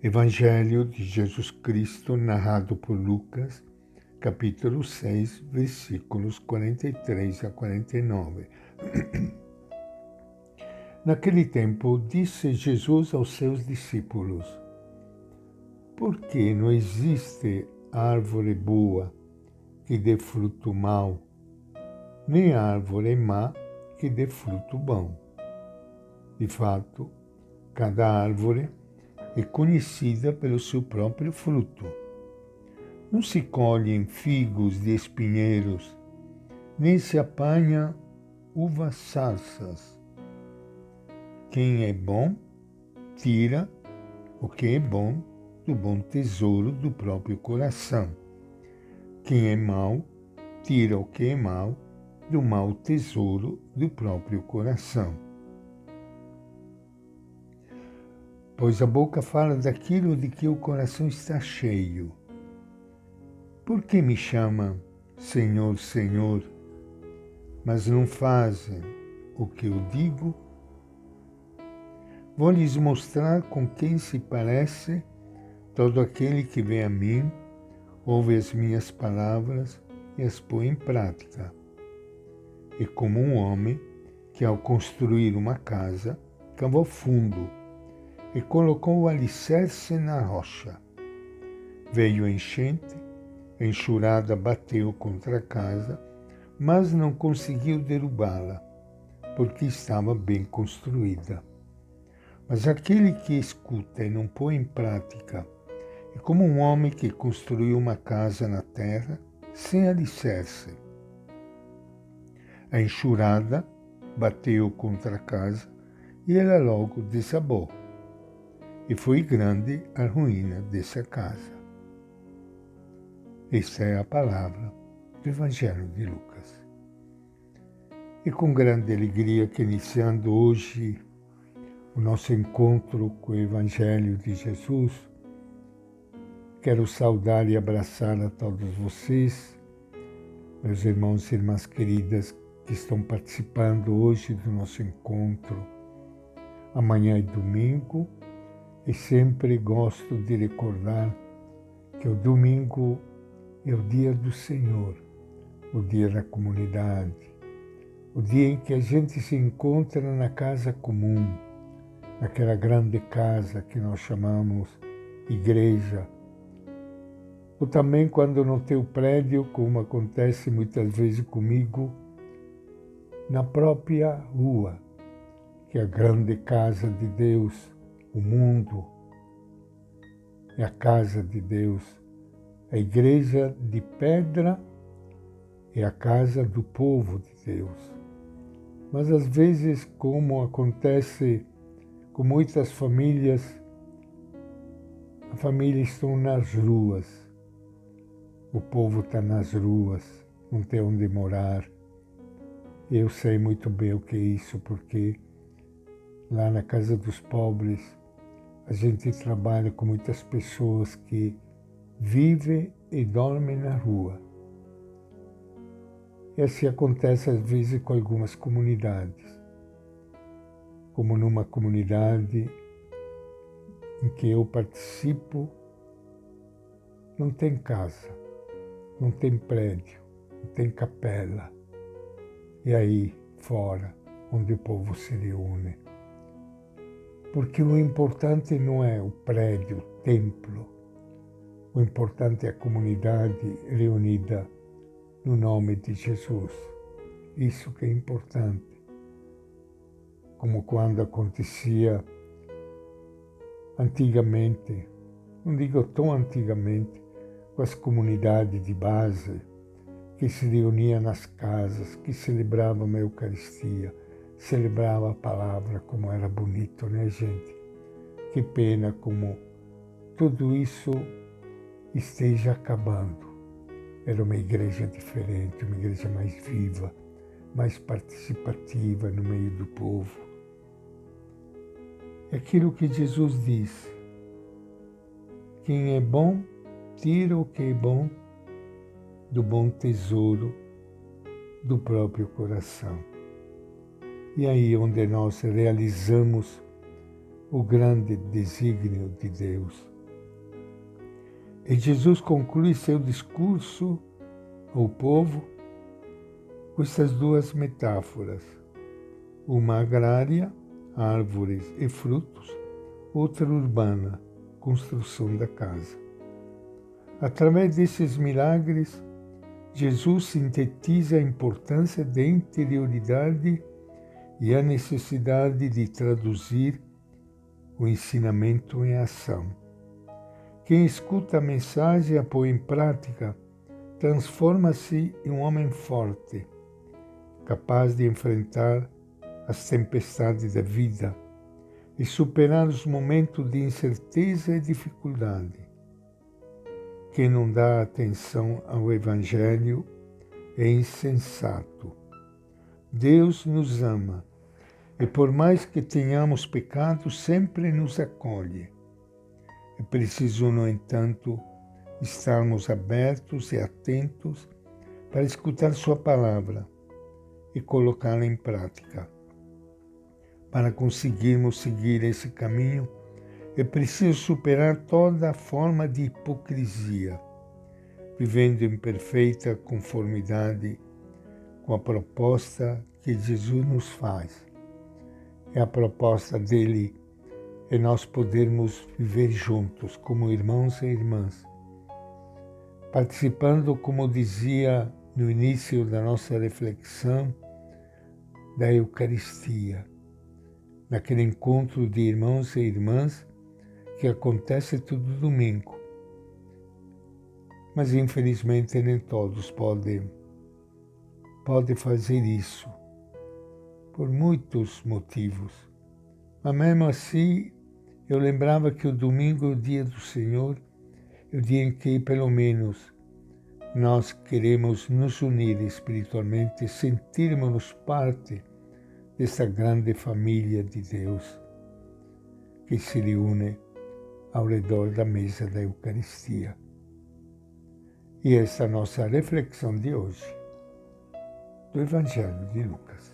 Evangelho de Jesus Cristo, narrado por Lucas, capítulo 6, versículos 43 a 49. Naquele tempo, disse Jesus aos seus discípulos: Por que não existe árvore boa que dê fruto mau, nem árvore má que dê fruto bom? De fato, cada árvore é conhecida pelo seu próprio fruto. Não se colhem figos de espinheiros, nem se apanha uvas passas. Quem é bom, tira o que é bom do bom tesouro do próprio coração. Quem é mau, tira o que é mau do mau tesouro do próprio coração. Pois a boca fala daquilo de que o coração está cheio. Por que me chamam Senhor, Senhor, mas não fazem o que eu digo? Vou lhes mostrar com quem se parece todo aquele que vem a mim, ouve as minhas palavras e as põe em prática. É como um homem que, ao construir uma casa, cavou fundo e colocou o alicerce na rocha. Veio a enchente, a enxurrada bateu contra a casa, mas não conseguiu derrubá-la, porque estava bem construída. Mas aquele que escuta e não põe em prática é como um homem que construiu uma casa na terra sem alicerce. A enxurrada bateu contra a casa e ela logo desabou. E foi grande a ruína dessa casa. Esta é a palavra do Evangelho de Lucas. E com grande alegria que iniciando hoje o nosso encontro com o Evangelho de Jesus, quero saudar e abraçar a todos vocês, meus irmãos e irmãs queridas que estão participando hoje do nosso encontro. Amanhã é domingo, e sempre gosto de recordar que o domingo é o dia do Senhor, o dia da comunidade, o dia em que a gente se encontra na casa comum, naquela grande casa que nós chamamos igreja, ou também quando no teu prédio, como acontece muitas vezes comigo, na própria rua, que é a grande casa de Deus. O mundo é a casa de Deus. A igreja de pedra é a casa do povo de Deus. Mas às vezes, como acontece com muitas famílias, as famílias estão nas ruas. O povo está nas ruas, não tem onde morar. Eu sei muito bem o que é isso, porque lá na Casa dos Pobres, a gente trabalha com muitas pessoas que vivem e dormem na rua. E assim acontece às vezes com algumas comunidades. Como numa comunidade em que eu participo, não tem casa, não tem prédio, não tem capela. E aí, fora, onde o povo se reúne. Porque o importante não é o prédio, o templo. O importante é a comunidade reunida no nome de Jesus. Isso que é importante. Como quando acontecia antigamente, não digo tão antigamente, com as comunidades de base, que se reuniam nas casas, que celebravam a Eucaristia, celebrava a palavra, como era bonito, né, gente? Que pena como tudo isso esteja acabando. Era uma igreja diferente, uma igreja mais viva, mais participativa no meio do povo. É aquilo que Jesus diz. Quem é bom, tira o que é bom do bom tesouro do próprio coração. E aí onde nós realizamos o grande desígnio de Deus, E Jesus conclui seu discurso ao povo com essas duas metáforas, uma agrária, árvores e frutos, outra urbana, construção da casa. Através desses milagres, Jesus sintetiza a importância da interioridade e a necessidade de traduzir o ensinamento em ação. Quem escuta a mensagem e a põe em prática transforma-se em um homem forte, capaz de enfrentar as tempestades da vida e superar os momentos de incerteza e dificuldade. Quem não dá atenção ao Evangelho é insensato. Deus nos ama e, por mais que tenhamos pecado, sempre nos acolhe. É preciso, no entanto, estarmos abertos e atentos para escutar sua palavra e colocá-la em prática. Para conseguirmos seguir esse caminho, é preciso superar toda forma de hipocrisia, vivendo em perfeita conformidade com a proposta que Jesus nos faz. É a proposta dele é nós podermos viver juntos como irmãos e irmãs, participando, como dizia no início da nossa reflexão, da Eucaristia, naquele encontro de irmãos e irmãs que acontece todo domingo. Mas infelizmente nem todos podem fazer isso, por muitos motivos. Mas mesmo assim, eu lembrava que o domingo é o dia do Senhor, é o dia em que, pelo menos, nós queremos nos unir espiritualmente, sentirmos parte dessa grande família de Deus que se reúne ao redor da mesa da Eucaristia. E essa é a nossa reflexão de hoje, do Evangelho de Lucas.